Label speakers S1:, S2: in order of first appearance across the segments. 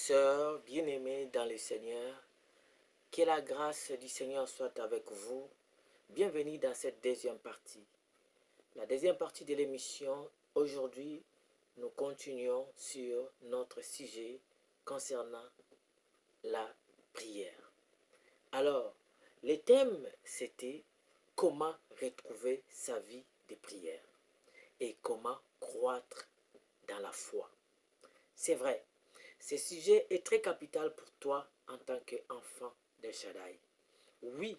S1: sœurs bien-aimées dans le Seigneur, que la grâce du Seigneur soit avec vous. Bienvenue dans cette deuxième partie. La deuxième partie de l'émission, aujourd'hui, nous continuons sur notre sujet concernant la prière. Alors, le thème, c'était comment retrouver sa vie de prière et comment croître dans la foi. C'est vrai, ce sujet est très capital pour toi en tant qu'enfant de Shaddai. Oui,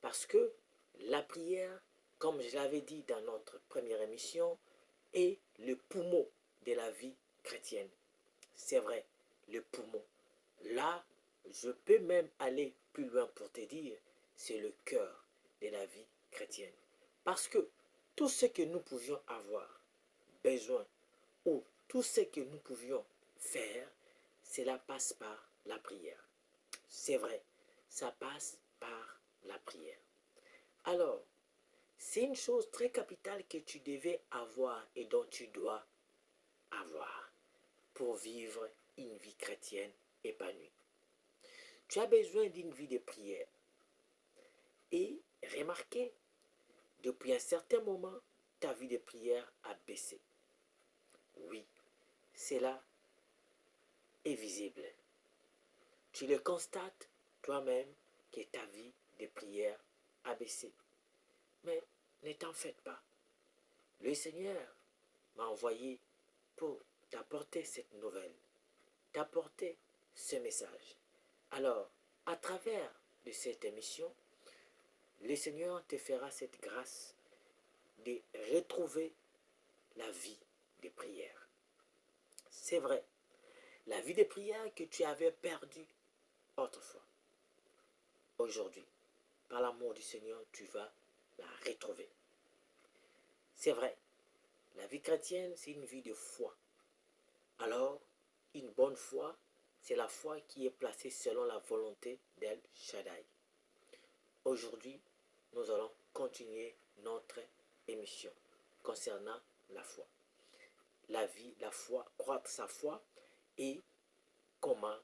S1: parce que la prière, comme je l'avais dit dans notre première émission, est le poumon de la vie chrétienne. C'est vrai, le poumon. Là, je peux même aller plus loin pour te dire, c'est le cœur de la vie chrétienne. Parce que tout ce que nous pouvions avoir besoin ou tout ce que nous pouvions faire, cela passe par la prière. C'est vrai, ça passe par la prière. Alors, c'est une chose très capitale que tu devais avoir et dont tu dois avoir pour vivre une vie chrétienne épanouie. Tu as besoin d'une vie de prière. Et remarquez, depuis un certain moment, ta vie de prière a baissé. Oui, cela est visible. Tu le constates toi-même que ta vie de prière a baissé. Mais ne t'en faites pas. Le Seigneur m'a envoyé pour t'apporter cette nouvelle, t'apporter ce message. Alors, à travers de cette émission, le Seigneur te fera cette grâce de retrouver la vie de prière. C'est vrai, la vie de prière que tu avais perdue autrefois. Aujourd'hui, par l'amour du Seigneur, tu vas la retrouver. C'est vrai, la vie chrétienne, c'est une vie de foi. Alors, une bonne foi, c'est la foi qui est placée selon la volonté d'El Shaddai. Aujourd'hui, nous allons continuer notre émission concernant la foi. La vie, la foi, croître sa foi et comment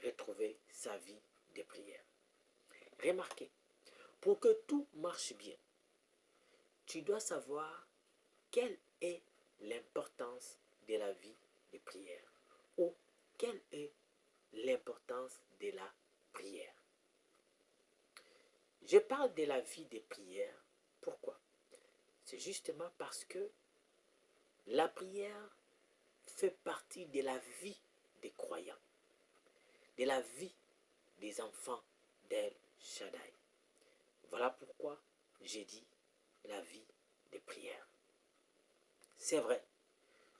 S1: retrouver sa vie de prière. Remarquez, pour que tout marche bien, tu dois savoir quelle est l'importance de la vie de prière ou quelle est l'importance de la prière. Je parle de la vie de prière. Pourquoi? C'est justement parce que la prière fait partie de la vie des croyants, de la vie des enfants d'El Shaddai. Voilà pourquoi j'ai dit la vie de prière. C'est vrai,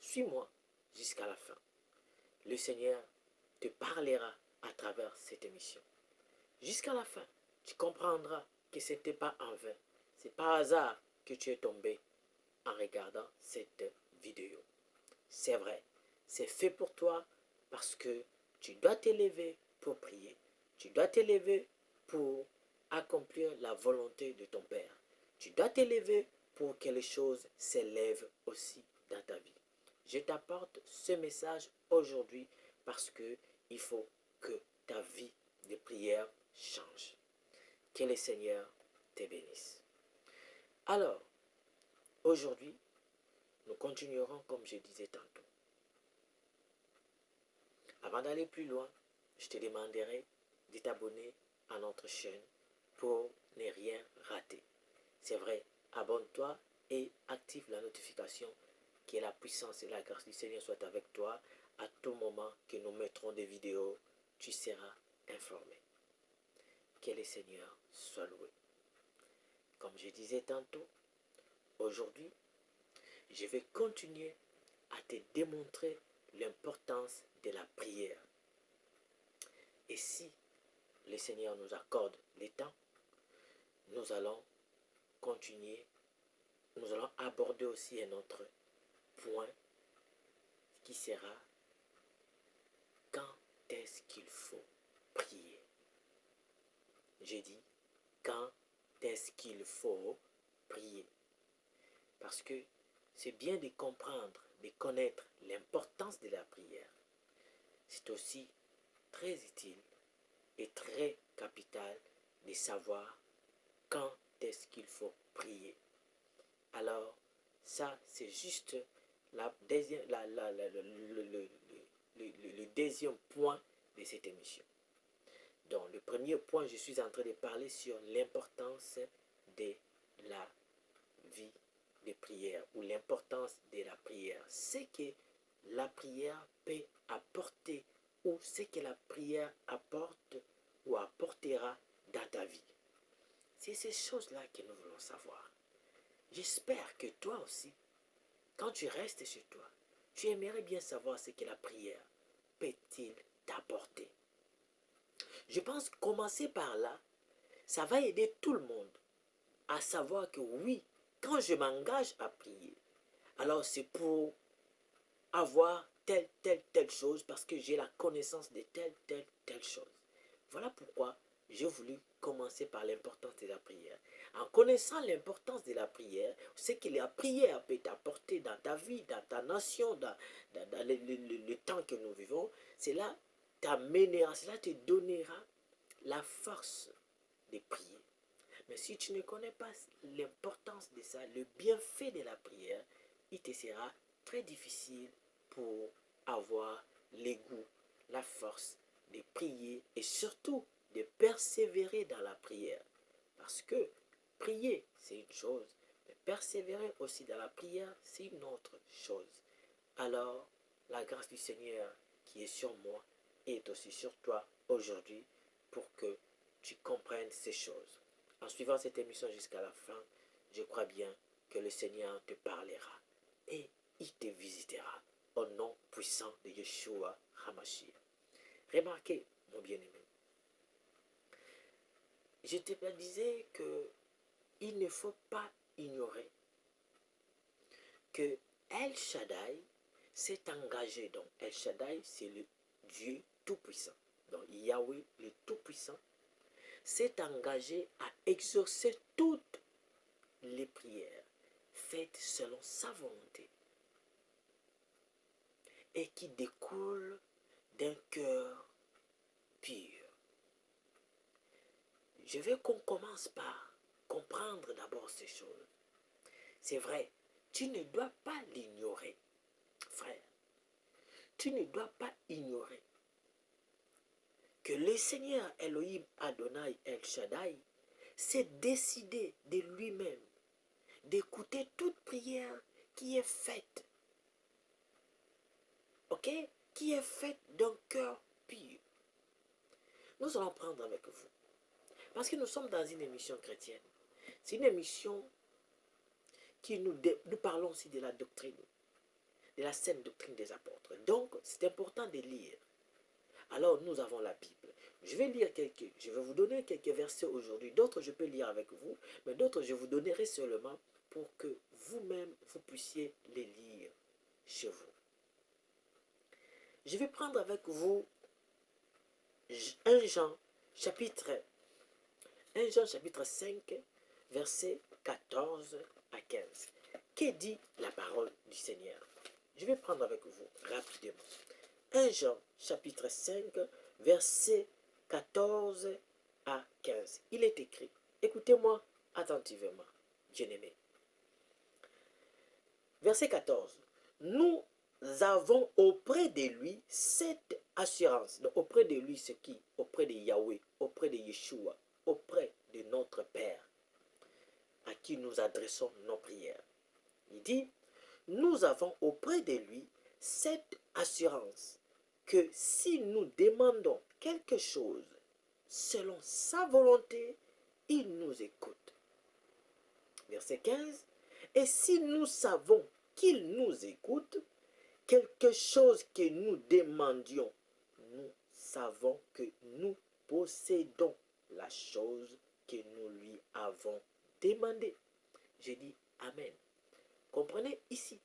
S1: suis-moi jusqu'à la fin. Le Seigneur te parlera à travers cette émission. Jusqu'à la fin, tu comprendras que ce n'était pas en vain. C'est pas hasard que tu es tombé en regardant cette vidéo. C'est vrai, c'est fait pour toi parce que tu dois t'élever pour prier. Tu dois t'élever pour accomplir la volonté de ton Père. Tu dois t'élever pour que les choses s'élèvent aussi dans ta vie. Je t'apporte ce message aujourd'hui parce que il faut que ta vie de prière change. Que le Seigneur te bénisse. Alors, aujourd'hui, nous continuerons comme je disais tantôt. Avant d'aller plus loin, je te demanderai de t'abonner à notre chaîne pour ne rien rater. C'est vrai, abonne-toi et active la notification. Que la puissance et la grâce du Seigneur soient avec toi. À tout moment que nous mettrons des vidéos, tu seras informé. Que le Seigneur soit loué. Comme je disais tantôt, aujourd'hui, je vais continuer à te démontrer l'importance de la prière. Et si le Seigneur nous accorde le temps, nous allons continuer, nous allons aborder aussi un autre point qui sera quand est-ce qu'il faut prier. J'ai dit quand est-ce qu'il faut prier. Parce que c'est bien de comprendre, de connaître l'importance de la prière. C'est aussi très utile et très capital de savoir quand est-ce qu'il faut prier. Alors, ça, c'est juste le deuxième point de cette émission. Donc, le premier point, je suis en train de parler sur l'importance de la vie de prière ou l'importance de la prière. C'est que la prière peut apporter ou ce que la prière apporte ou apportera dans ta vie. C'est ces choses-là que nous voulons savoir. J'espère que toi aussi, quand tu restes chez toi, tu aimerais bien savoir ce que la prière peut-il t'apporter. Je pense commencer par là, ça va aider tout le monde à savoir que oui, quand je m'engage à prier, alors c'est pour avoir telle chose parce que j'ai la connaissance de telle chose. Voilà pourquoi j'ai voulu commencer par l'importance de la prière. En connaissant l'importance de la prière, ce que la prière peut t'apporter dans ta vie, dans ta nation, dans le temps que nous vivons, cela t'amènera, cela te donnera la force de prier. Mais si tu ne connais pas l'importance de ça, le bienfait de la prière, il te sera très difficile pour avoir les goûts, la force de prier et surtout de persévérer dans la prière. Parce que prier, c'est une chose, mais persévérer aussi dans la prière, c'est une autre chose. Alors, la grâce du Seigneur qui est sur moi est aussi sur toi aujourd'hui pour que tu comprennes ces choses. En suivant cette émission jusqu'à la fin, je crois bien que le Seigneur te parlera et il te visitera au nom puissant de Yeshua HaMashiach. Remarquez, mon bien-aimé, je te disais qu'il ne faut pas ignorer que El Shaddai s'est engagé. Donc, El Shaddai, c'est le Dieu Tout-Puissant. Donc, Yahweh, le Tout-Puissant, s'est engagé à exaucer toutes les prières faites selon sa volonté et qui découlent d'un cœur pur. Je veux qu'on commence par comprendre d'abord ces choses. C'est vrai, tu ne dois pas l'ignorer, frère. Tu ne dois pas ignorer que le Seigneur Elohim Adonai El Shaddai s'est décidé de lui-même d'écouter toute prière qui est faite, ok, qui est faite d'un cœur pur. Nous allons prendre avec vous, parce que nous sommes dans une émission chrétienne. C'est une émission qui nous parlons aussi de la doctrine, de la saine doctrine des apôtres. Donc, c'est important de lire. Alors, nous avons la Bible. Je vais vous donner quelques versets aujourd'hui. D'autres, je peux lire avec vous, mais d'autres, je vous donnerai seulement pour que vous-même, vous puissiez les lire chez vous. Je vais prendre avec vous 1 Jean chapitre 5, versets 14 à 15. Que dit la parole du Seigneur? Je vais prendre avec vous rapidement. 1 Jean chapitre 5, versets 14 à 15. Il est écrit, écoutez-moi attentivement, bien-aimés. Verset 14. Nous avons auprès de lui cette assurance. Donc, auprès de lui, c'est qui? Auprès de Yahweh, auprès de Yeshua, auprès de notre Père, à qui nous adressons nos prières. Il dit, nous avons auprès de lui cette assurance que si nous demandons quelque chose selon sa volonté, il nous écoute. Verset 15. Et si nous savons qu'il nous écoute, quelque chose que nous demandions, nous savons que nous possédons la chose que nous lui avons demandée. J'ai dit Amen. Comprenez ici,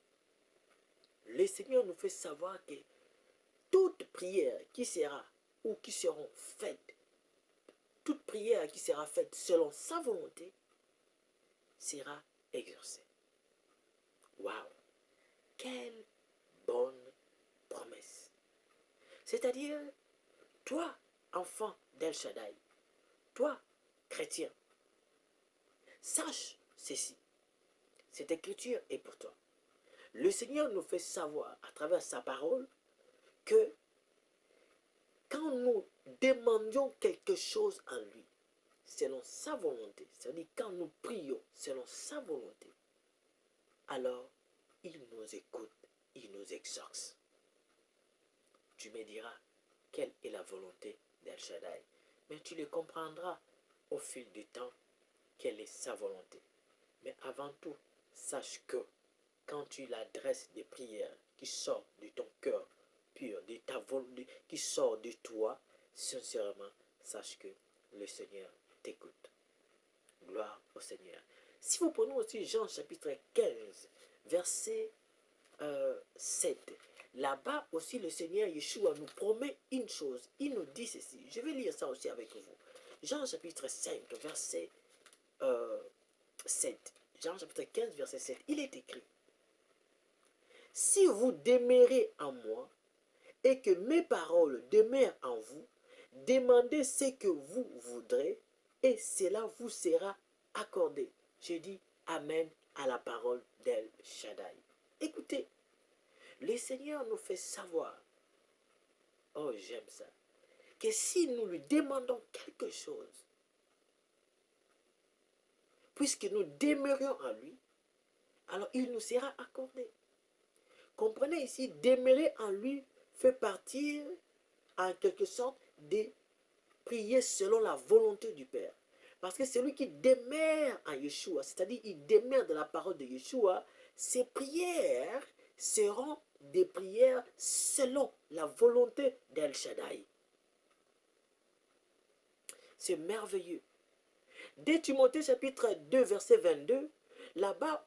S1: le Seigneur nous fait savoir que toute prière qui sera ou qui seront faites, toute prière qui sera faite selon sa volonté, sera exaucée. Waouh! Quelle bonne promesse! C'est-à-dire, toi, enfant d'El Shaddai, toi, chrétien, sache ceci. Cette écriture est pour toi. Le Seigneur nous fait savoir à travers sa parole que quand nous demandions quelque chose en lui, selon sa volonté, c'est-à-dire quand nous prions selon sa volonté, alors il nous écoute, il nous exauce. Tu me diras quelle est la volonté d'El Shaddai, mais tu le comprendras au fil du temps quelle est sa volonté. Mais avant tout, sache que quand tu l'adresses des prières qui sortent de ton cœur pur, de ta volonté, qui sort de toi, sincèrement, sache que le Seigneur t'écoute. Gloire au Seigneur. Si vous prenez aussi Jean chapitre 15, verset 7, là-bas aussi le Seigneur Yeshua nous promet une chose. Il nous dit ceci. Je vais lire ça aussi avec vous. Jean chapitre 5, verset 7. Jean chapitre 15, verset 7. Il est écrit: si vous demeurez en moi et que mes paroles demeurent en vous, demandez ce que vous voudrez et cela vous sera accordé. Je dis Amen à la parole d'El Shaddai. Écoutez, le Seigneur nous fait savoir, oh j'aime ça, que si nous lui demandons quelque chose, puisque nous demeurons en lui, alors il nous sera accordé. Comprenez ici, demeurer en lui fait partir en quelque sorte de prier selon la volonté du Père. Parce que celui qui demeure en Yeshua, c'est-à-dire il demeure dans la parole de Yeshua, ses prières seront des prières selon la volonté d'El Shaddai. C'est merveilleux. Dès Timothée chapitre 2 verset 22, là-bas,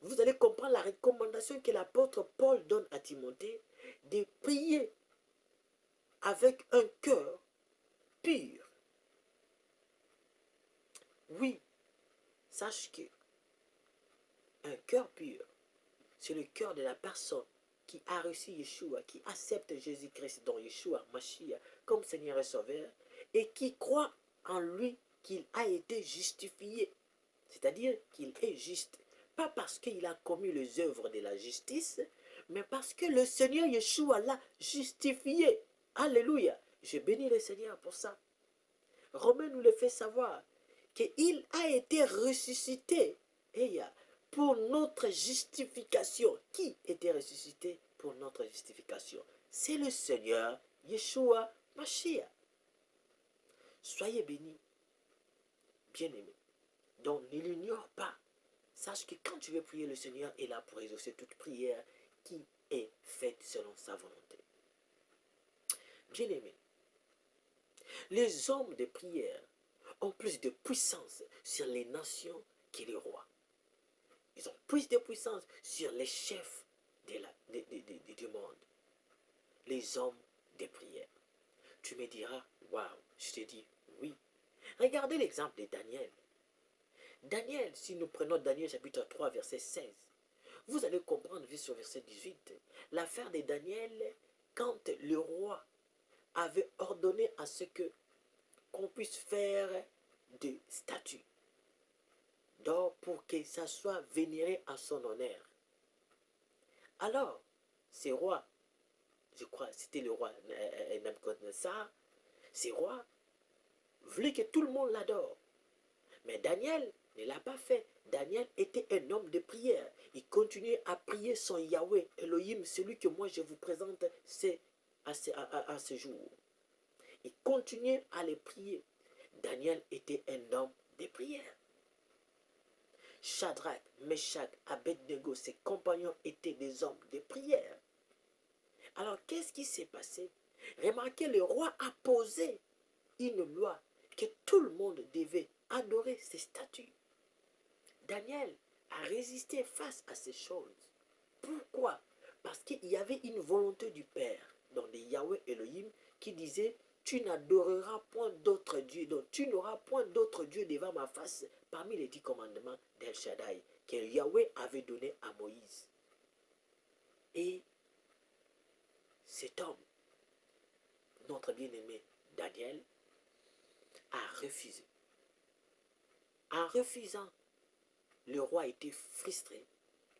S1: vous allez comprendre la recommandation que l'apôtre Paul donne à Timothée de prier avec un cœur pur. Oui, sache que un cœur pur, c'est le cœur de la personne qui a reçu Yeshua, qui accepte Jésus-Christ dans Yeshua, Mashiach, comme Seigneur et Sauveur, et qui croit en lui qu'il a été justifié, c'est-à-dire qu'il est juste. Pas parce qu'il a commis les œuvres de la justice, mais parce que le Seigneur Yeshua l'a justifié. Alléluia. Je bénis le Seigneur pour ça. Romain nous le fait savoir qu'il a été ressuscité pour notre justification. Qui était ressuscité pour notre justification? C'est le Seigneur Yeshua Mashiach. Soyez bénis, bien-aimés. Donc ne l'ignore pas. Sache que quand tu veux prier, le Seigneur est là pour exaucer toute prière qui est faite selon sa volonté. Bien-aimés, les hommes de prière ont plus de puissance sur les nations que les rois. Ils ont plus de puissance sur les chefs du monde. Les hommes de prière. Tu me diras, waouh, je te dis oui. Regardez l'exemple de Daniel. Daniel, si nous prenons Daniel chapitre 3, verset 16, vous allez comprendre, vu sur verset 18, l'affaire de Daniel, quand le roi avait ordonné à ce que qu'on puisse faire des statues d'or pour que ça soit vénéré à son honneur. Alors, ces rois, je crois c'était le roi Nabuchodonosor, ces rois voulaient que tout le monde l'adore. Mais Daniel ne l'a pas fait. Daniel était un homme de prière. Il continuait à prier son Yahweh, Elohim, celui que moi je vous présente à ce jour. Il continuait à les prier. Daniel était un homme de prière. Shadrach, Meshach, Abednego, ses compagnons étaient des hommes de prière. Alors qu'est-ce qui s'est passé? Remarquez, le roi a posé une loi que tout le monde devait adorer ces statues. Daniel a résisté face à ces choses. Pourquoi? Parce qu'il y avait une volonté du Père, dans les Yahweh Elohim, qui disait: tu n'adoreras point d'autres dieux, donc tu n'auras point d'autres dieux devant ma face, parmi les 10 commandements d'El Shaddai, que Yahweh avait donné à Moïse. Et cet homme notre bien-aimé Daniel a refusé. En refusant, le roi était frustré.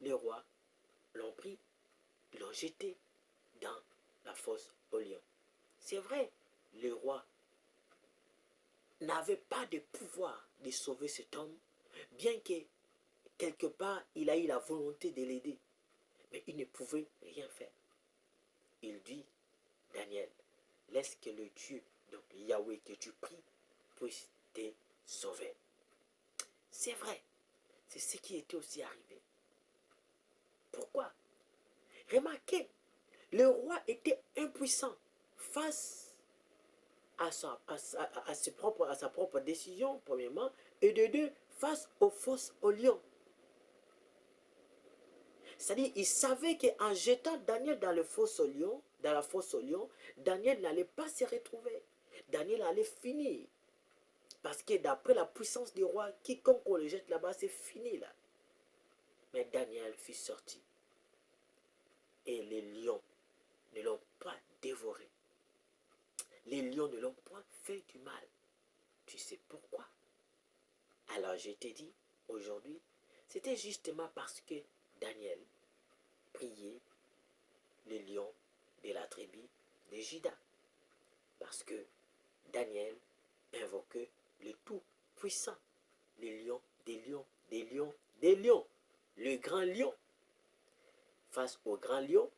S1: Le roi l'ont pris, l'ont jeté dans la fosse aux lions. C'est vrai, le roi n'avait pas de pouvoir de sauver cet homme, bien que quelque part il a eu la volonté de l'aider, mais il ne pouvait rien faire. Il dit, Daniel, laisse que le Dieu, donc Yahweh que tu pries, puisse te sauver. C'est vrai, c'est ce qui était aussi arrivé. Pourquoi? Remarquez, le roi était impuissant face à sa propre décision, premièrement, et de deux, face aux fosses aux lions. C'est-à-dire, il savait qu'en jetant Daniel dans la fosse aux lions, Daniel n'allait pas se retrouver. Daniel allait finir. Parce que d'après la puissance du roi, quiconque on le jette là-bas, c'est fini là. Mais Daniel fut sorti. Et les lions ne l'ont pas dévoré. Les lions ne l'ont pas fait du mal. Tu sais pourquoi? Alors je t'ai dit, aujourd'hui, c'était justement parce que Daniel priait les lions de la tribu de Juda. Parce que Daniel invoquait le Tout-Puissant. Les lions, des lions, des lions, des lions. Le grand lion. Face au grand lion,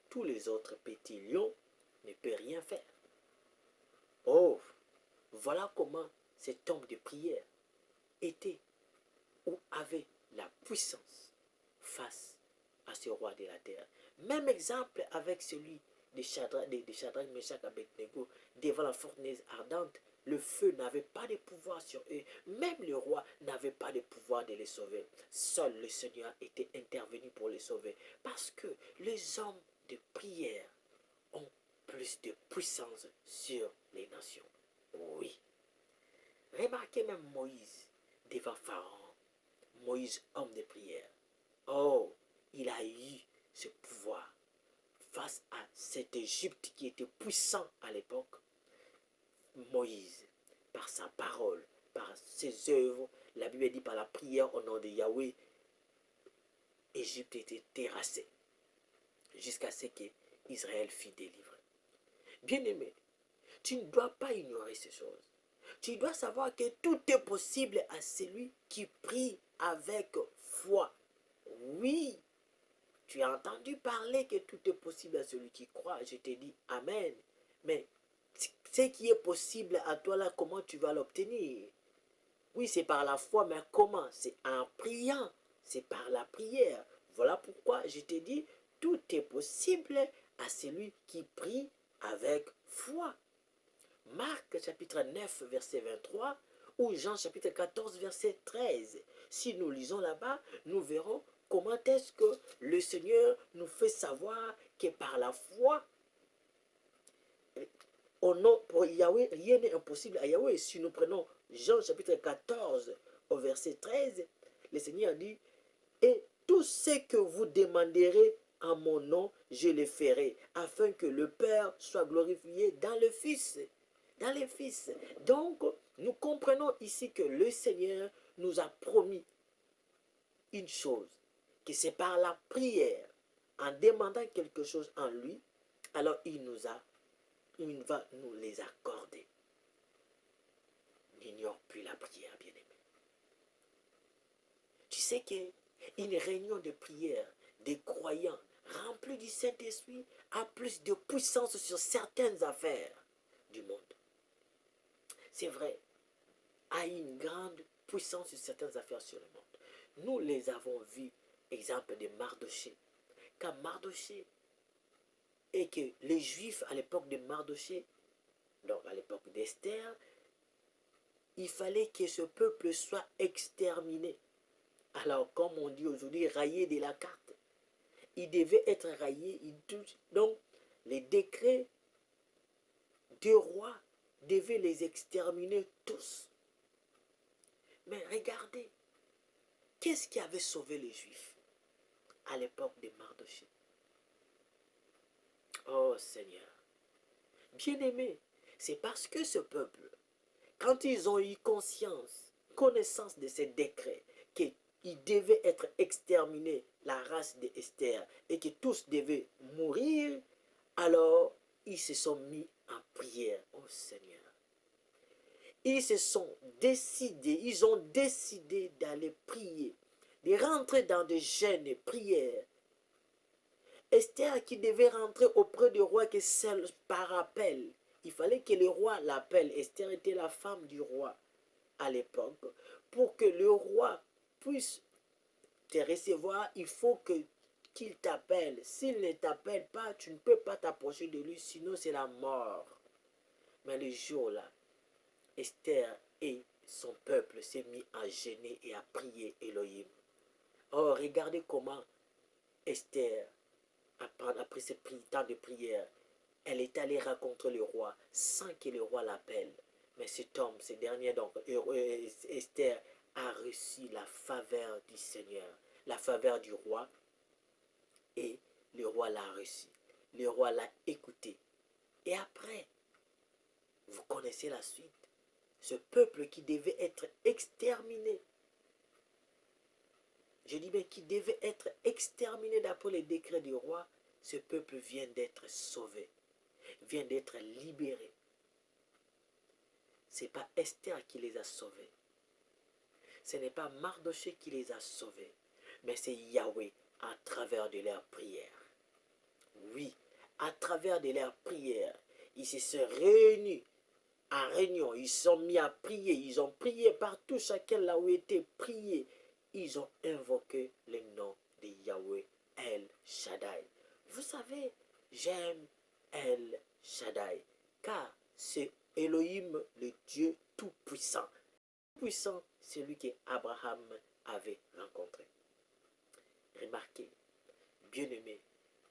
S1: tous les autres petits lions ne peuvent rien faire. Oh, voilà comment cet homme de prière était ou avait la puissance face à ce roi de la terre. Même exemple avec celui de Shadrach, Meshach, Abednego devant la fournaise ardente. Le feu n'avait pas de pouvoir sur eux. Même le roi n'avait pas de pouvoir de les sauver. Seul le Seigneur était intervenu pour les sauver. Parce que les hommes de prière ont plus de puissance sur les nations. Oui. Remarquez même Moïse devant Pharaon. Moïse, homme de prière. Oh, il a eu ce pouvoir face à cette Égypte qui était puissant à l'époque. Moïse, par sa parole, par ses œuvres, la Bible dit par la prière au nom de Yahweh, Égypte était terrassée jusqu'à ce que Israël fût délivré. Bien-aimé, tu ne dois pas ignorer ces choses. Tu dois savoir que tout est possible à celui qui prie avec foi. Oui, tu as entendu parler que tout est possible à celui qui croit. Je t'ai dit Amen. Mais ce qui est possible à toi là, comment tu vas l'obtenir? Oui, c'est par la foi, mais comment? C'est en priant. C'est par la prière. Voilà pourquoi je t'ai dit, tout est possible à celui qui prie avec foi. Marc chapitre 9, verset 23, ou Jean chapitre 14, verset 13. Si nous lisons là-bas, nous verrons comment est-ce que le Seigneur nous fait savoir que par la foi, au nom pour Yahweh, rien n'est impossible à Yahweh. Si nous prenons Jean chapitre 14 au verset 13, le Seigneur dit, et tout ce que vous demanderez en mon nom, je le ferai, afin que le Père soit glorifié dans le Fils. Dans les Fils. Donc, nous comprenons ici que le Seigneur nous a promis une chose, que c'est par la prière, en demandant quelque chose en lui, alors il va nous les accorder. N'ignore plus la prière, bien-aimé. Tu sais qu'une réunion de prière des croyants remplis du Saint-Esprit a plus de puissance sur certaines affaires du monde. C'est vrai, a une grande puissance sur certaines affaires sur le monde. Nous les avons vus, exemple de Mardoché. Quand Mardoché, et que les Juifs à l'époque de Mardoché, donc à l'époque d'Esther, il fallait que ce peuple soit exterminé. Alors, comme on dit aujourd'hui, rayé de la carte. Il devait être rayé. Donc, les décrets des rois devaient les exterminer tous. Mais regardez, qu'est-ce qui avait sauvé les Juifs à l'époque de Mardoché? Oh Seigneur, Bien-aimés, c'est parce que ce peuple, quand ils ont eu connaissance de ces décrets, qu'ils devaient être exterminés, la race d'Esther, et que tous devaient mourir, alors ils se sont mis en prière au Seigneur. Ils ont décidé d'aller prier, de rentrer dans des jeûnes et prières. Esther qui devait rentrer auprès du roi que seul par appel. Il fallait que le roi l'appelle. Esther était la femme du roi à l'époque. Pour que le roi puisse te recevoir, il faut qu'il t'appelle. S'il ne t'appelle pas, tu ne peux pas t'approcher de lui, sinon c'est la mort. Mais le jour-là, Esther et son peuple s'est mis à gêner et à prier Elohim. Oh, regardez comment Esther, après ce temps de prière, elle est allée rencontrer le roi sans que le roi l'appelle. Mais cet homme, ce dernier, donc Esther, a reçu la faveur du Seigneur, la faveur du roi, et le roi l'a reçu. Le roi l'a écouté. Et après, vous connaissez la suite. Ce peuple qui devait être exterminé, je dis bien qui devait être exterminé d'après les décrets du roi, ce peuple vient d'être sauvé, vient d'être libéré. Ce n'est pas Esther qui les a sauvés. Ce n'est pas Mardoché qui les a sauvés, mais c'est Yahweh à travers de leurs prières. Oui, à travers de leurs prières, ils se sont réunis en réunion, ils se sont mis à prier, ils ont prié partout, chacun là où était prié. Ils ont invoqué le nom de Yahweh El Shaddai. Vous savez, j'aime El Shaddai, car c'est Elohim, le Dieu tout-puissant. Tout-puissant, celui qu'Abraham avait rencontré. Remarquez, bien-aimé,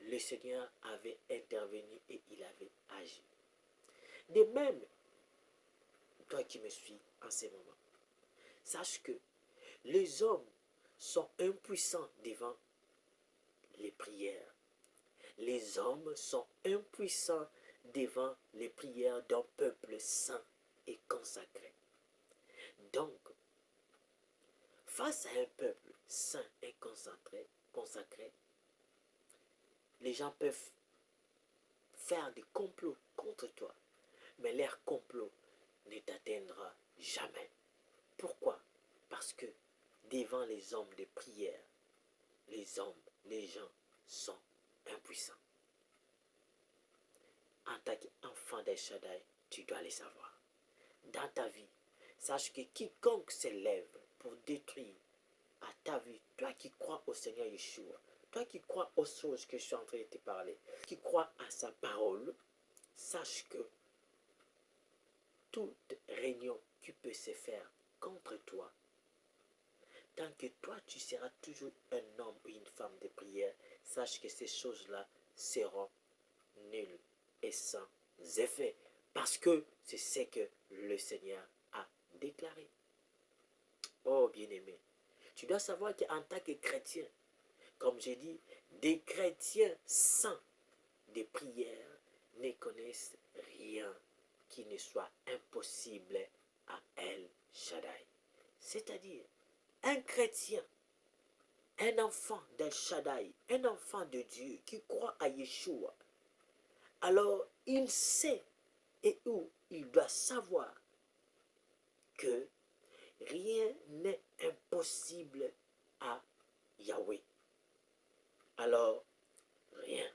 S1: le Seigneur avait intervenu et il avait agi. De même, toi qui me suis en ce moment, sache que les hommes sont impuissants devant les prières. Les hommes sont impuissants devant les prières d'un peuple saint et consacré. Donc, face à un peuple saint et consacré, les gens peuvent faire des complots contre toi, mais leur complot ne t'atteindra jamais. Pourquoi? Parce que devant les hommes de prière, les gens sont impuissants. En tant qu'enfant d'El Shaddai, tu dois les savoir. Dans ta vie, sache que quiconque s'élève pour détruire à ta vie, toi qui crois au Seigneur Yeshua, toi qui crois aux choses que je suis en train de te parler, qui crois à sa parole, sache que toute réunion qui peut se faire contre toi, tant que toi tu seras toujours un homme ou une femme de prière, sache que ces choses-là seront nulles et sans effet. Parce que c'est ce que le Seigneur a déclaré. Oh bien-aimé, tu dois savoir qu'en tant que chrétien, comme j'ai dit, des chrétiens sans des prières ne connaissent rien qui ne soit impossible à El Shaddai. C'est-à-dire, un chrétien, un enfant d'El Shaddai, un enfant de Dieu qui croit à Yeshua, alors il sait et où il doit savoir que rien n'est impossible à Yahweh. Alors, rien.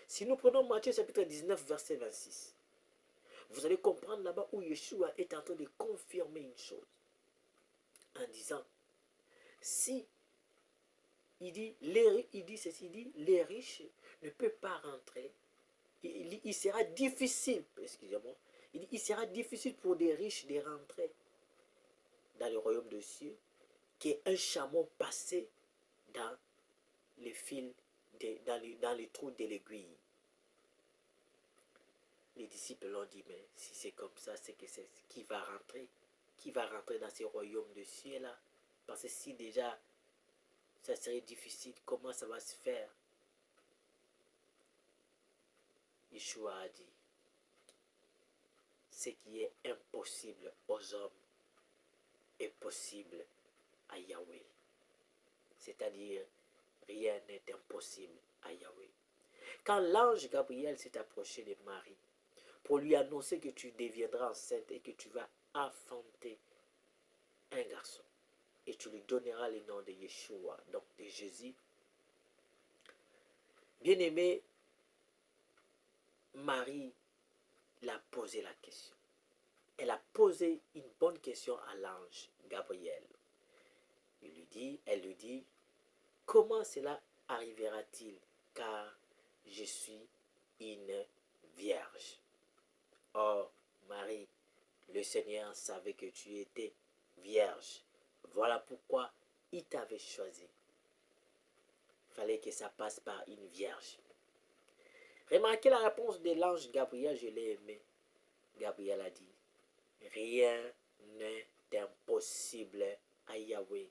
S1: Si nous prenons Matthieu chapitre 19, verset 26, vous allez comprendre là-bas où Yeshua est en train de confirmer une chose. En disant, si, il dit les riches ne peuvent pas rentrer. Il sera difficile, excusez-moi, il sera difficile pour des riches de rentrer dans le royaume des cieux qu'un chameau passé dans les fils, dans les trous de l'aiguille. Les disciples l'ont dit, mais si c'est comme ça, c'est que c'est qui va rentrer? Qui va rentrer dans ce royaume de cieux-là? Parce que si déjà, ça serait difficile, comment ça va se faire? Yeshua a dit, ce qui est impossible aux hommes est possible à Yahweh. C'est-à-dire, rien n'est impossible à Yahweh. Quand l'ange Gabriel s'est approché de Marie pour lui annoncer que tu deviendras enceinte et que tu vas enfanter un garçon, et tu lui donneras le nom de Yeshua, donc de Jésus, bien-aimé, Marie l'a posé la question. Elle a posé une bonne question à l'ange Gabriel. Elle lui dit, comment cela arrivera-t-il, car je suis une vierge. Or, Marie, le Seigneur savait que tu étais vierge. Voilà pourquoi il t'avait choisi. Il fallait que ça passe par une vierge. Remarquez la réponse de l'ange Gabriel, je l'ai aimé. Gabriel a dit, rien n'est impossible à Yahweh.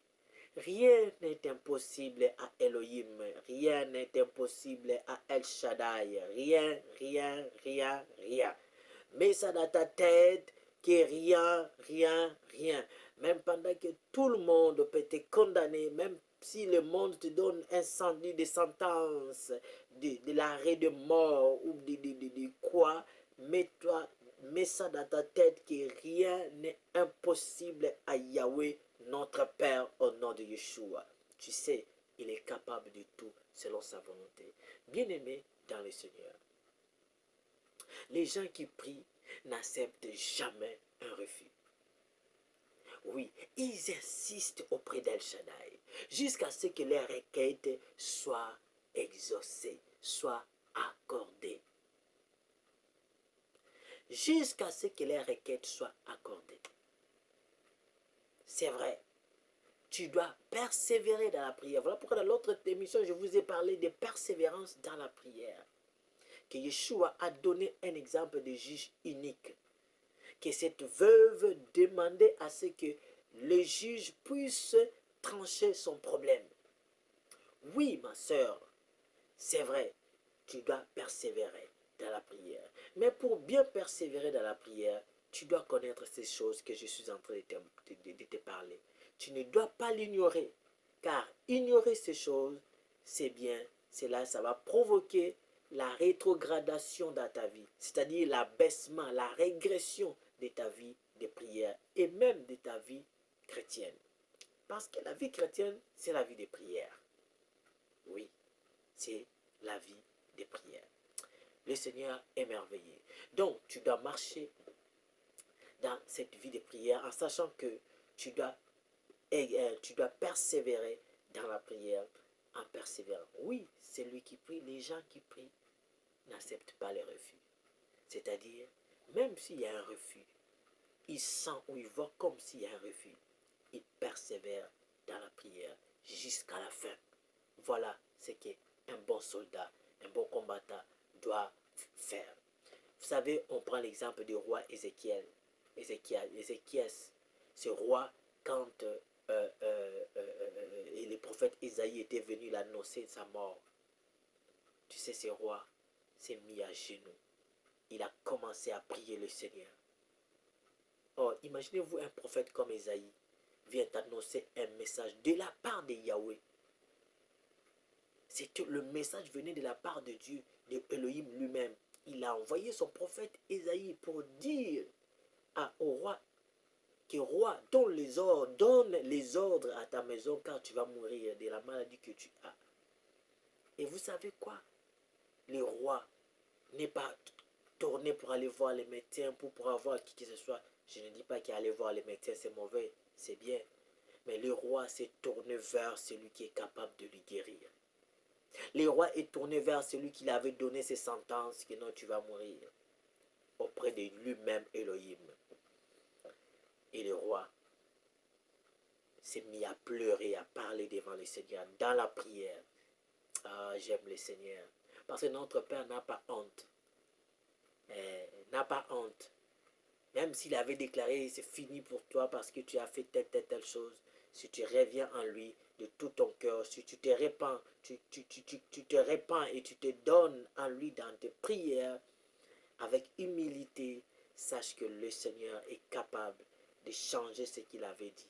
S1: Rien n'est impossible à Elohim. Rien n'est impossible à El Shaddai. Rien, rien, rien, rien. Mets ça dans ta tête que rien, rien, rien. Même pendant que tout le monde peut te condamner, même si le monde te donne un incendie de sentence, de l'arrêt de mort ou de quoi, mets ça dans ta tête que rien n'est impossible à Yahweh, notre Père, au nom de Yeshua. Tu sais, il est capable de tout selon sa volonté. Bien-aimé dans le Seigneur, les gens qui prient n'acceptent jamais un refus. Oui, ils insistent auprès d'El Shaddai jusqu'à ce que leurs requêtes soient exaucées, soient accordées. Jusqu'à ce que leurs requêtes soient accordées. C'est vrai. Tu dois persévérer dans la prière. Voilà pourquoi dans l'autre émission, je vous ai parlé de persévérance dans la prière. Que Yeshua a donné un exemple de juge unique. Que cette veuve demandait à ce que le juge puisse trancher son problème. Oui, ma soeur, c'est vrai, tu dois persévérer dans la prière. Mais pour bien persévérer dans la prière, tu dois connaître ces choses que je suis en train de te parler. Tu ne dois pas l'ignorer, car ignorer ces choses, c'est bien, ça va provoquer la rétrogradation dans ta vie, c'est-à-dire l'abaissement, la régression de ta vie de prière et même de ta vie chrétienne. Parce que la vie chrétienne, c'est la vie de prière. Oui, c'est la vie de prière. Le Seigneur est merveilleux. Donc, tu dois marcher dans cette vie de prière en sachant que tu dois persévérer dans la prière en persévérant. Oui, celui qui prie, les gens qui prient n'acceptent pas le refus. C'est-à-dire, même s'il y a un refus, il sent ou il voit comme s'il y a un refus. Il persévère dans la prière jusqu'à la fin. Voilà ce qu'un bon soldat, un bon combattant doit faire. Vous savez, on prend l'exemple du roi Ézéchias, ce roi, quand et le prophète Isaïe était venu l'annoncer sa mort. Tu sais, ce roi s'est mis à genoux. Il a commencé à prier le Seigneur. Or, imaginez-vous un prophète comme Isaïe vient annoncer un message de la part de Yahweh. Le message venait de la part de Dieu, de Elohim lui-même. Il a envoyé son prophète Isaïe pour dire au roi que roi, donne les ordres à ta maison car tu vas mourir de la maladie que tu as. Et vous savez quoi? Le roi n'est pas tourné pour aller voir les médecins, pour avoir qui que ce soit. Je ne dis pas qu'aller voir les médecins c'est mauvais, c'est bien. Mais le roi s'est tourné vers celui qui est capable de lui guérir. Le roi est tourné vers celui qui lui avait donné ses sentences, que non, tu vas mourir. Auprès de lui-même, Elohim. Et le roi s'est mis à pleurer, à parler devant le Seigneur, dans la prière. Ah, j'aime le Seigneur. Parce que notre Père n'a pas honte. N'a pas honte. Même s'il avait déclaré, c'est fini pour toi parce que tu as fait telle chose. Si tu reviens en lui de tout ton cœur, si tu te répands et tu te donnes en lui dans tes prières, avec humilité, sache que le Seigneur est capable de changer ce qu'il avait dit.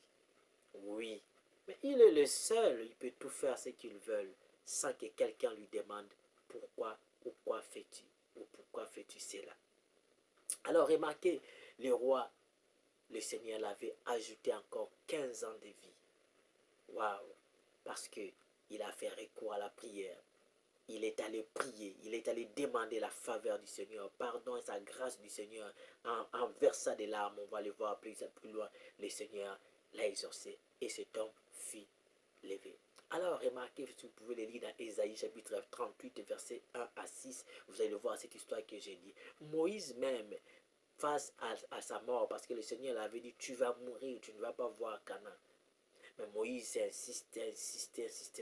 S1: Oui, mais il est le seul, il peut tout faire ce qu'il veut sans que quelqu'un lui demande pourquoi ou quoi fais-tu ou pourquoi fais-tu cela. Alors remarquez, le roi, le Seigneur l'avait ajouté encore 15 ans de vie. Waouh! Parce qu'il a fait recours à la prière. Il est allé prier, il est allé demander la faveur du Seigneur, pardon et sa grâce du Seigneur, en versant des larmes. On va le voir plus loin. Le Seigneur l'a exaucé et cet homme fit lever. Alors, remarquez, si vous pouvez le lire dans Ésaïe chapitre 38, verset 1 à 6, vous allez voir cette histoire que j'ai dit. Moïse même, face à sa mort, parce que le Seigneur l'avait dit, tu vas mourir, tu ne vas pas voir Canaan. Mais Moïse insistait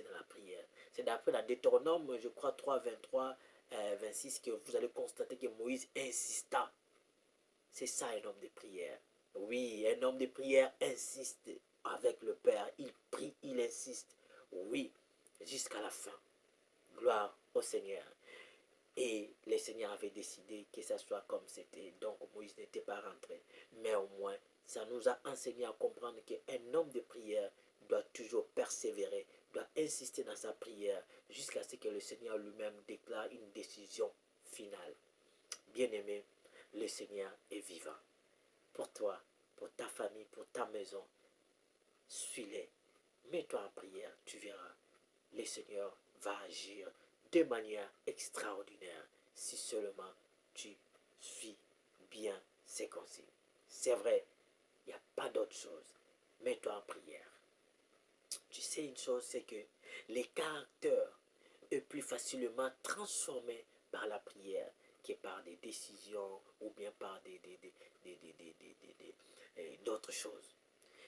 S1: dans la prière. C'est d'après la Deutéronome, je crois, 3, 23, 26, que vous allez constater que Moïse insista. C'est ça un homme de prière. Oui, un homme de prière insiste avec le Père. Il prie, il insiste. Oui, jusqu'à la fin. Gloire au Seigneur. Et le Seigneur avait décidé que ça soit comme c'était. Donc Moïse n'était pas rentré. Mais au moins, ça nous a enseigné à comprendre qu'un homme de prière doit toujours persévérer, doit insister dans sa prière jusqu'à ce que le Seigneur lui-même déclare une décision finale. Bien-aimé, le Seigneur est vivant. Pour toi, pour ta famille, pour ta maison, suis-les. Mets-toi en prière, tu verras. Le Seigneur va agir de manière extraordinaire si seulement tu suis bien ses consignes. C'est vrai, il n'y a pas d'autre chose. Mets-toi en prière. Tu sais une chose, c'est que les caractères est plus facilement transformés par la prière que par des décisions ou bien par d'autres choses.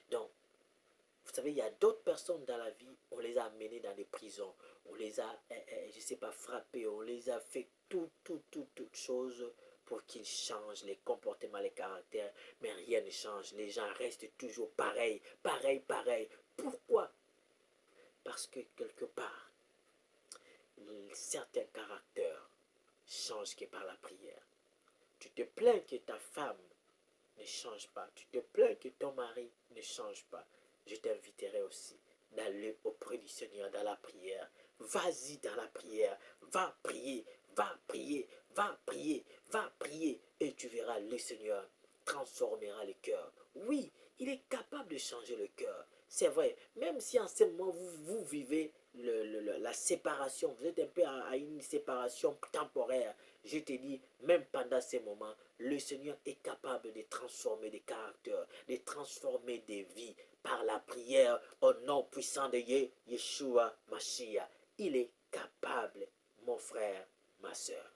S1: Donc, vous savez, il y a d'autres personnes dans la vie, on les a amenées dans des prisons, on les a, je ne sais pas, frappés, on les a fait toutes choses pour qu'ils changent les comportements, les caractères, mais rien ne change. Les gens restent toujours pareils. Pourquoi? Parce que quelque part, certains caractères changent que par la prière. Tu te plains que ta femme ne change pas. Tu te plains que ton mari ne change pas. Je t'inviterai aussi d'aller auprès du Seigneur dans la prière. Vas-y dans la prière. Va prier, va prier, va prier, va prier. Et tu verras, le Seigneur transformera le cœur. Oui, il est capable de changer le cœur. C'est vrai, même si en ce moment vous vivez la séparation, vous êtes un peu à une séparation temporaire, je te dis, même pendant ces moments, le Seigneur est capable de transformer des caractères, de transformer des vies par la prière au nom puissant de Yeshua Mashiach. Il est capable, mon frère, ma soeur.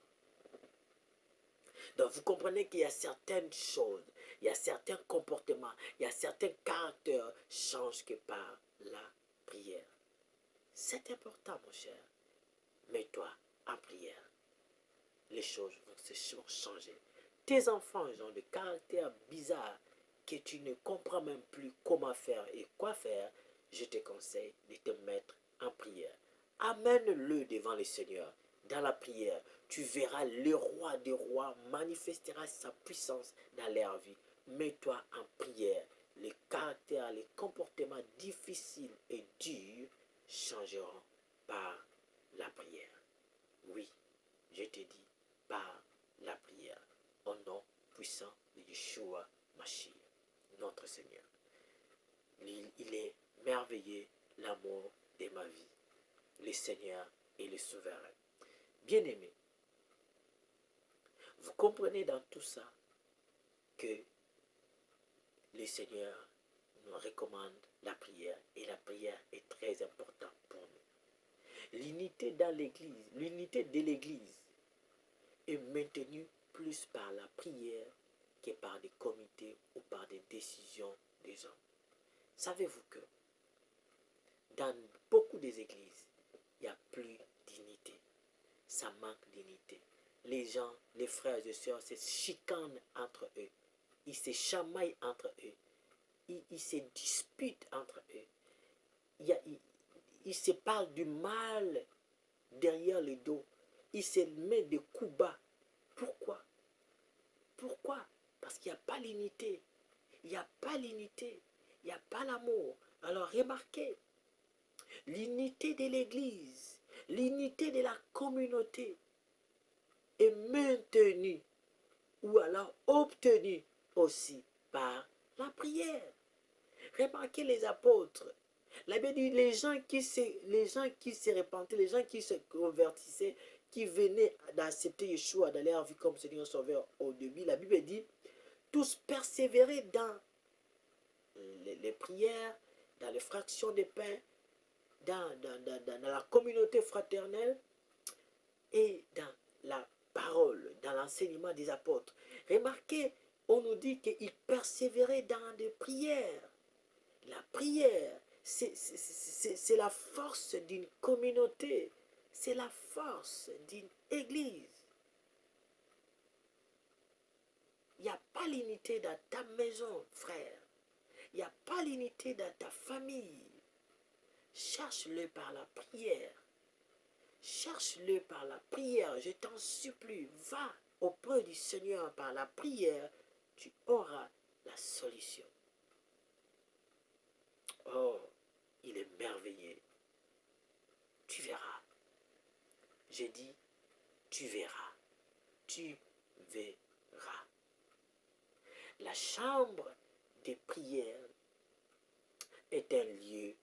S1: Donc vous comprenez qu'il y a certaines choses, il y a certains comportements, il y a certains caractères changent que par la prière. C'est important, mon cher. Mets-toi en prière. Les choses vont changer. Tes enfants ont des caractères bizarres que tu ne comprends même plus comment faire et quoi faire. Je te conseille de te mettre en prière. Amène-le devant le Seigneur. Dans la prière, tu verras le roi des rois manifestera sa puissance dans leur vie. Mets-toi en prière. Les caractères, les comportements difficiles et durs changeront par la prière. Oui, je te dis, par la prière, au nom puissant de Yeshua Mashiach, notre Seigneur. Il est merveilleux l'amour de ma vie. Le Seigneur est le souverain. Bien-aimé, vous comprenez dans tout ça que le Seigneur nous recommande la prière et la prière est très importante pour nous. L'unité dans l'Église, l'unité de l'Église est maintenue plus par la prière que par des comités ou par des décisions des hommes. Savez-vous que dans beaucoup des églises, il n'y a plus d'unité. Ça manque d'unité. Les gens, les frères et sœurs se chicanent entre eux. Ils se chamaillent entre eux. Ils se disputent entre eux. Ils se parlent du mal derrière le dos. Ils se mettent des coups bas. Pourquoi? Pourquoi? Parce qu'il n'y a pas l'unité. Il n'y a pas l'unité. Il n'y a pas l'amour. Alors remarquez, l'unité de l'Église, l'unité de la communauté est maintenue ou alors obtenue aussi par la prière. Remarquez les apôtres. La Bible dit les gens qui se repentaient, les gens qui se convertissaient, qui venaient d'accepter Yeshua dans leur vie comme Seigneur Sauveur au début, la Bible dit tous persévérer dans les prières, dans les fractions de pain, dans la communauté fraternelle et dans la parole, dans l'enseignement des apôtres. Remarquez, on nous dit qu'ils persévéraient dans des prières. La prière, c'est la force d'une communauté, c'est la force d'une église. Il n'y a pas l'unité dans ta maison, frère. Il n'y a pas l'unité dans ta famille. Cherche-le par la prière. Cherche-le par la prière. Je t'en supplie, va auprès du Seigneur par la prière. Tu auras la solution. Oh, il est merveilleux. Tu verras. J'ai dit, tu verras. Tu verras. La chambre des prières est un lieu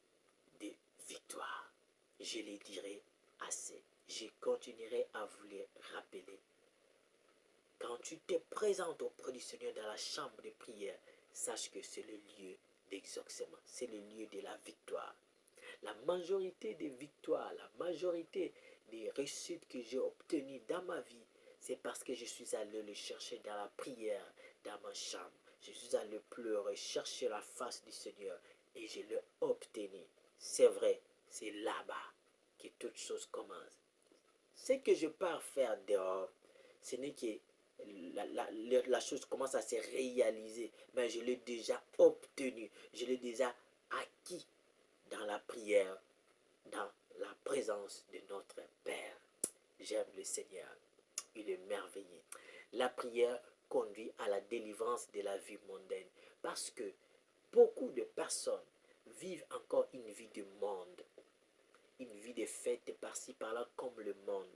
S1: de victoire. Je les dirai assez. Je continuerai à vous les rappeler. Quand tu te présentes auprès du Seigneur dans la chambre de prière, sache que c'est le lieu d'exaucement, c'est le lieu de la victoire. La majorité des victoires, la majorité des réussites que j'ai obtenues dans ma vie, c'est parce que je suis allé le chercher dans la prière, dans ma chambre. Je suis allé pleurer, chercher la face du Seigneur et je l'ai obtenu. C'est vrai, c'est là-bas que toute chose commence. Ce que je pars faire dehors, ce n'est que la chose commence à se réaliser, mais je l'ai déjà obtenu, je l'ai déjà acquis dans la prière, dans la présence de notre Père. J'aime le Seigneur, il est merveilleux. La prière conduit à la délivrance de la vie mondaine, parce que beaucoup de personnes vivent encore une vie de monde, une vie de fête par-ci par-là comme le monde.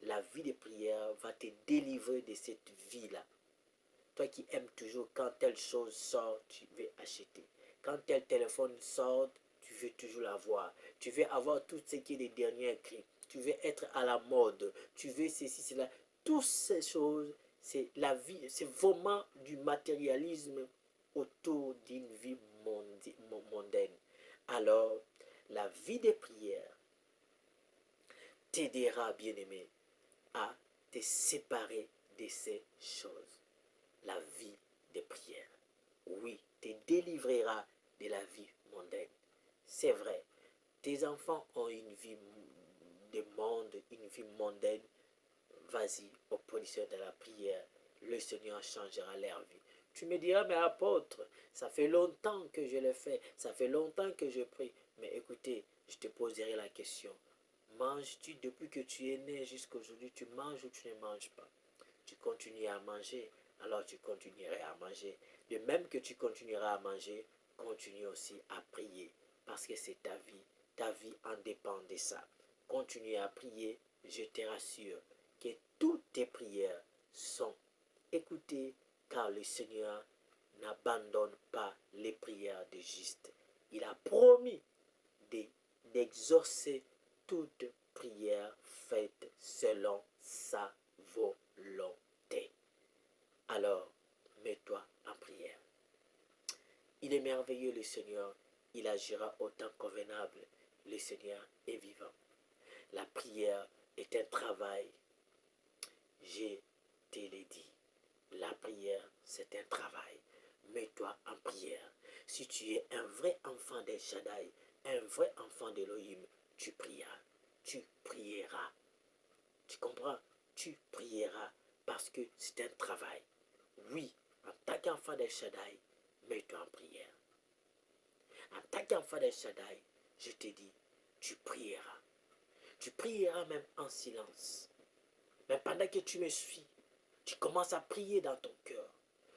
S1: La vie de prière va te délivrer de cette vie-là. Toi qui aimes toujours quand telle chose sort, tu veux acheter. Quand tel téléphone sort, tu veux toujours l'avoir. Tu veux avoir tout ce qui est des derniers cris. Tu veux être à la mode. Tu veux ceci, cela. Toutes ces choses, c'est la vie, c'est vraiment du matérialisme autour d'une vie mondaine. Alors, la vie de prière t'aidera, bien-aimé, à te séparer de ces choses. La vie de prière, oui, te délivrera de la vie mondaine. C'est vrai, tes enfants ont une vie de monde, une vie mondaine. Vas-y, auprès du Seigneur de la prière, le Seigneur changera leur vie. Tu me diras, mais apôtre, ça fait longtemps que je le fais, ça fait longtemps que je prie. Mais écoutez, je te poserai la question. Manges-tu depuis que tu es né jusqu'à aujourd'hui, tu manges ou tu ne manges pas? Tu continues à manger, alors tu continueras à manger. De même que tu continueras à manger, continue aussi à prier, parce que c'est ta vie en dépend de ça. Continue à prier, je te rassure que toutes tes prières sont écoutées, car le Seigneur n'abandonne pas les prières des justes. Il a promis d'exaucer toute prière faite selon sa volonté. Alors, mets-toi en prière. Il est merveilleux le Seigneur, il agira au temps convenable. Le Seigneur est vivant. La prière est un travail. Je te l'ai dit. La prière, c'est un travail. Mets-toi en prière. Si tu es un vrai enfant d'El Shaddai, un vrai enfant d'Elohim, tu prieras. Tu prieras. Tu comprends? Tu prieras parce que c'est un travail. Oui, en tant qu'enfant d'El Shaddai, mets-toi en prière. En tant qu'enfant d'El Shaddai, je te dis, tu prieras. Tu prieras même en silence. Mais pendant que tu me suis, Tu commences à prier dans ton cœur.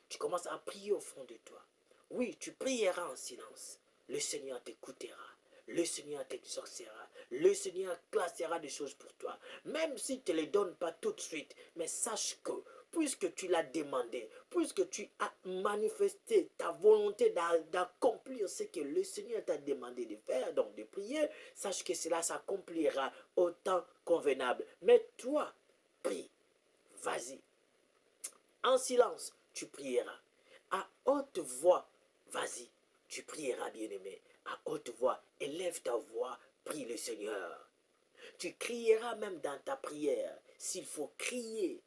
S1: Tu commences à prier au fond de toi. Oui, tu prieras en silence. Le Seigneur t'écoutera. Le Seigneur t'exaucera. Le Seigneur classera des choses pour toi. Même si tu ne les donnes pas tout de suite. Mais sache que, puisque tu l'as demandé, puisque tu as manifesté ta volonté d'accomplir ce que le Seigneur t'a demandé de faire, donc de prier, sache que cela s'accomplira au temps convenable. Mais toi, prie. Vas-y. En silence, tu prieras. À haute voix, vas-y, tu prieras, bien-aimé. À haute voix, élève ta voix, prie le Seigneur. Tu crieras même dans ta prière. S'il faut crier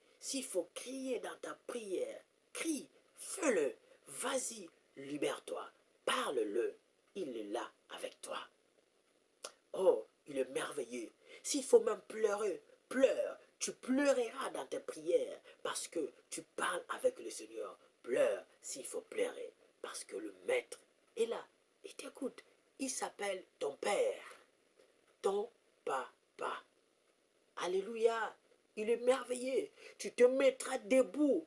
S1: dans ta prière, crie, fais-le. Vas-y, libère-toi, parle-le. Il est là avec toi. Oh, il est merveilleux. S'il faut même pleurer, pleure. Tu pleureras dans tes prières parce que tu parles avec le Seigneur. Pleure s'il faut pleurer parce que le Maître est là. Il t'écoute. Il s'appelle ton Père, ton Papa. Alléluia. Il est merveilleux. Tu te mettras debout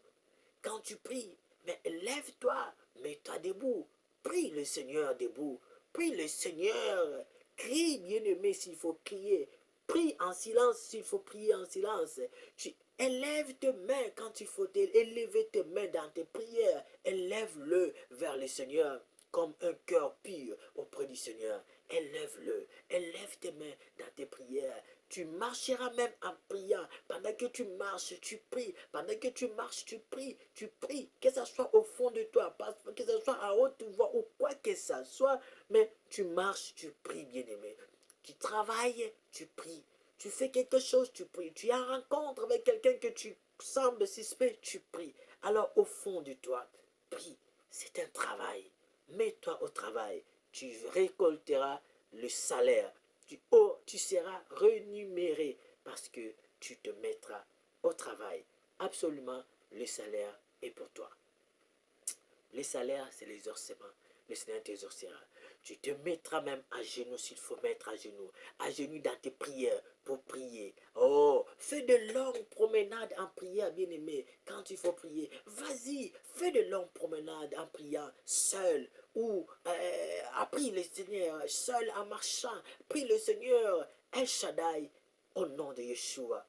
S1: quand tu pries. Mais lève-toi, mets-toi debout. Prie le Seigneur debout. Prie le Seigneur. Crie, bien-aimé, s'il faut crier. Prie en silence s'il faut prier en silence. Tu élèves tes mains quand il faut élever tes mains dans tes prières. Élève-le vers le Seigneur comme un cœur pur auprès du Seigneur. Élève-le. Élève tes mains dans tes prières. Tu marcheras même en priant. Pendant que tu marches, tu pries. Pendant que tu marches, tu pries. Tu pries. Que ce soit au fond de toi, que ce soit à haute voix ou quoi que ce soit. Mais tu marches, tu pries, bien-aimé. Tu travailles, tu pries. Tu fais quelque chose, tu pries. Tu as une rencontre avec quelqu'un que tu sembles suspect, tu pries. Alors au fond de toi, prie. C'est un travail. Mets-toi au travail. Tu récolteras le salaire. Tu seras rémunéré parce que tu te mettras au travail. Absolument, le salaire est pour toi. Le salaire, c'est l'exaucement. Le Seigneur t'exaucera. Tu te mettras même à genoux s'il faut mettre à genoux dans tes prières pour prier. Oh, fais de longues promenades en prière, bien-aimé, quand il faut prier. Vas-y, fais de longues promenades en priant seul ou prie le Seigneur, seul en marchant. Prie le Seigneur, El Shaddai, au nom de Yeshua.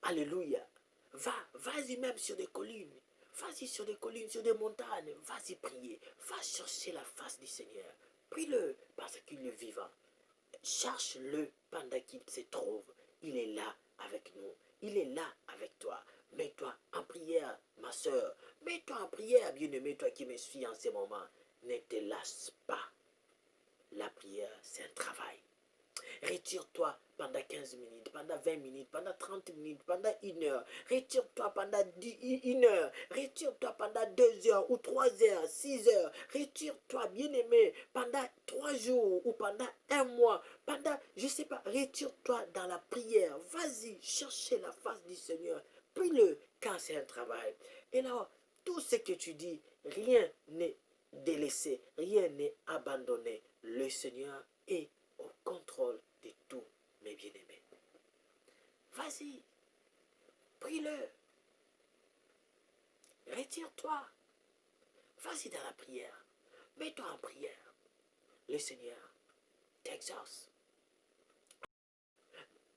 S1: Alléluia. Vas-y même sur des collines. Vas-y sur des collines, sur des montagnes. Vas-y prier. Va chercher la face du Seigneur. Prie-le parce qu'il est vivant. Cherche-le pendant qu'il se trouve. Il est là avec nous. Il est là avec toi. Mets-toi en prière, ma soeur. Mets-toi en prière, bien-aimé, toi qui me suis en ce moment. Ne te lâche pas. La prière, c'est un travail. Retire-toi pendant 15 minutes, pendant 20 minutes, pendant 30 minutes, pendant 1 heure. Retire-toi pendant 1 heure. Retire-toi pendant 2 heures ou 3 heures, 6 heures. Retire-toi, bien-aimé, pendant 3 jours ou pendant 1 mois. Pendant, je ne sais pas, retire-toi dans la prière. Vas-y, cherchez la face du Seigneur. Prie-le car c'est un travail. Et là, tout ce que tu dis, rien n'est délaissé, rien n'est abandonné. Le Seigneur est au contrôle de tout, mes bien-aimés. Vas-y, prie-le. Retire-toi. Vas-y dans la prière. Mets-toi en prière. Le Seigneur t'exauce.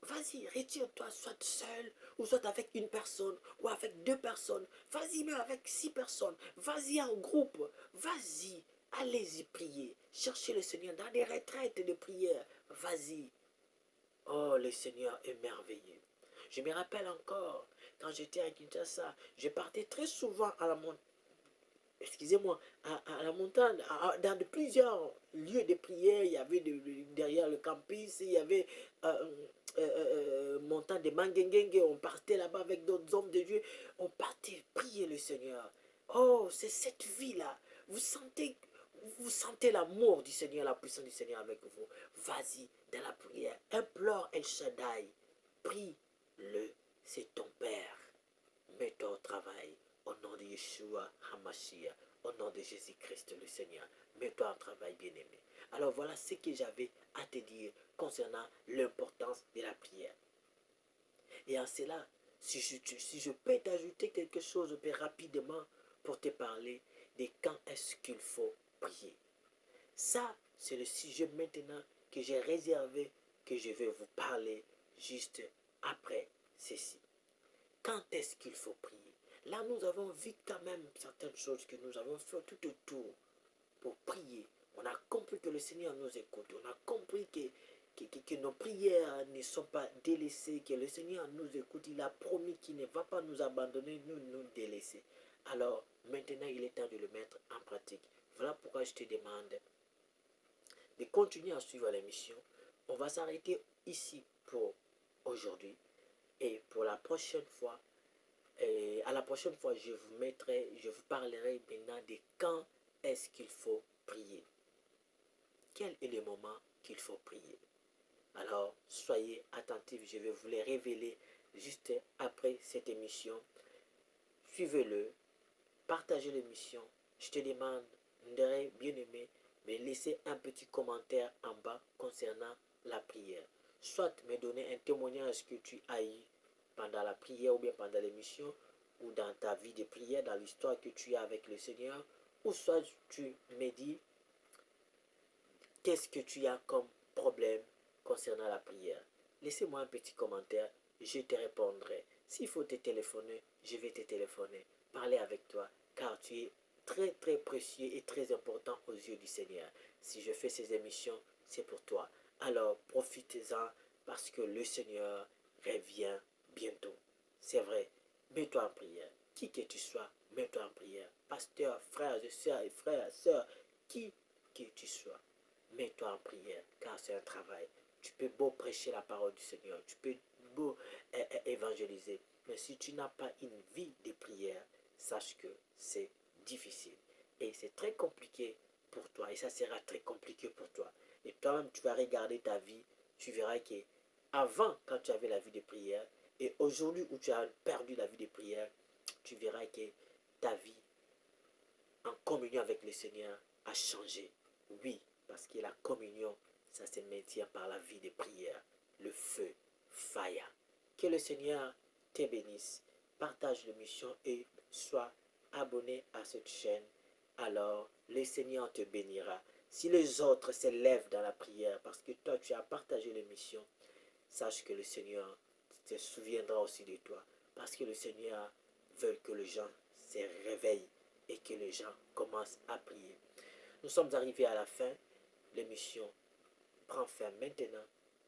S1: Vas-y, retire-toi, soit seul, ou soit avec une personne, ou avec 2 personnes. Vas-y, même avec 6 personnes. Vas-y en groupe. Vas-y, allez-y prier. Cherchez le Seigneur dans des retraites de prière. Vas-y. Oh, le Seigneur est merveilleux. Je me rappelle encore, quand j'étais à Kinshasa, je partais très souvent à la montagne. Excusez-moi, à la montagne, dans plusieurs lieux de prière. Il y avait derrière le campus, il y avait montagne de Mangengenge. On partait là-bas avec d'autres hommes de Dieu. On partait prier le Seigneur. Oh, c'est cette vie-là. Vous sentez l'amour du Seigneur, la puissance du Seigneur avec vous. Vas-y dans la prière. Implore El Shaddai. Prie-le. C'est ton Père. Mets-toi au travail. Au nom de Yeshua HaMashiach, au nom de Jésus-Christ le Seigneur, mets-toi en travail, bien-aimé. Alors voilà ce que j'avais à te dire concernant l'importance de la prière. Et en cela, Si je peux t'ajouter quelque chose rapidement pour te parler de quand est-ce qu'il faut prier. Ça, c'est le sujet maintenant que j'ai réservé, que je vais vous parler juste après ceci. Quand est-ce qu'il faut prier? Là, nous avons vu quand même certaines choses que nous avons fait tout autour pour prier. On a compris que le Seigneur nous écoute. On a compris que nos prières ne sont pas délaissées, que le Seigneur nous écoute. Il a promis qu'il ne va pas nous abandonner, nous délaisser. Alors, maintenant, il est temps de le mettre en pratique. Voilà pourquoi je te demande de continuer à suivre l'émission. On va s'arrêter ici pour aujourd'hui. Et pour la prochaine fois, à la prochaine fois, je vous parlerai maintenant de quand est-ce qu'il faut prier. Quel est le moment qu'il faut prier? Alors, soyez attentifs, je vais vous les révéler juste après cette émission. Suivez-le, partagez l'émission. Je te demanderai, bien aimé, de laisser un petit commentaire en bas concernant la prière. Soit me donner un témoignage que tu as eu pendant la prière ou bien pendant l'émission, ou dans ta vie de prière, dans l'histoire que tu as avec le Seigneur, ou soit tu me dis qu'est-ce que tu as comme problème concernant la prière. Laissez-moi un petit commentaire, je te répondrai. S'il faut te téléphoner, je vais te téléphoner, parler avec toi, car tu es très très précieux et très important aux yeux du Seigneur. Si je fais ces émissions, c'est pour toi. Alors profitez-en parce que le Seigneur revient bientôt. C'est vrai, mets-toi en prière. Qui que tu sois, mets-toi en prière. Pasteur, frères et sœurs, qui que tu sois, mets-toi en prière, car c'est un travail. Tu peux beau prêcher la parole du Seigneur, tu peux beau évangéliser, mais si tu n'as pas une vie de prière, sache que c'est difficile. Et c'est très compliqué pour toi, et ça sera très compliqué pour toi. Et toi-même, tu vas regarder ta vie, tu verras que avant, quand tu avais la vie de prière, et aujourd'hui où tu as perdu la vie de prière, tu verras que ta vie en communion avec le Seigneur a changé. Oui, parce que la communion, ça se maintient par la vie de prière, le feu, fire. Que le Seigneur te bénisse. Partage l'émission et sois abonné à cette chaîne. Alors, le Seigneur te bénira. Si les autres s'élèvent dans la prière, parce que toi, tu as partagé l'émission, sache que le Seigneur se souviendra aussi de toi. Parce que le Seigneur veut que les gens se réveillent et que les gens commencent à prier. Nous sommes arrivés à la fin. L'émission prend fin maintenant.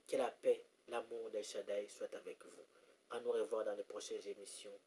S1: Que la paix, l'amour d'El Shaddai soit avec vous. À nous revoir dans les prochaines émissions.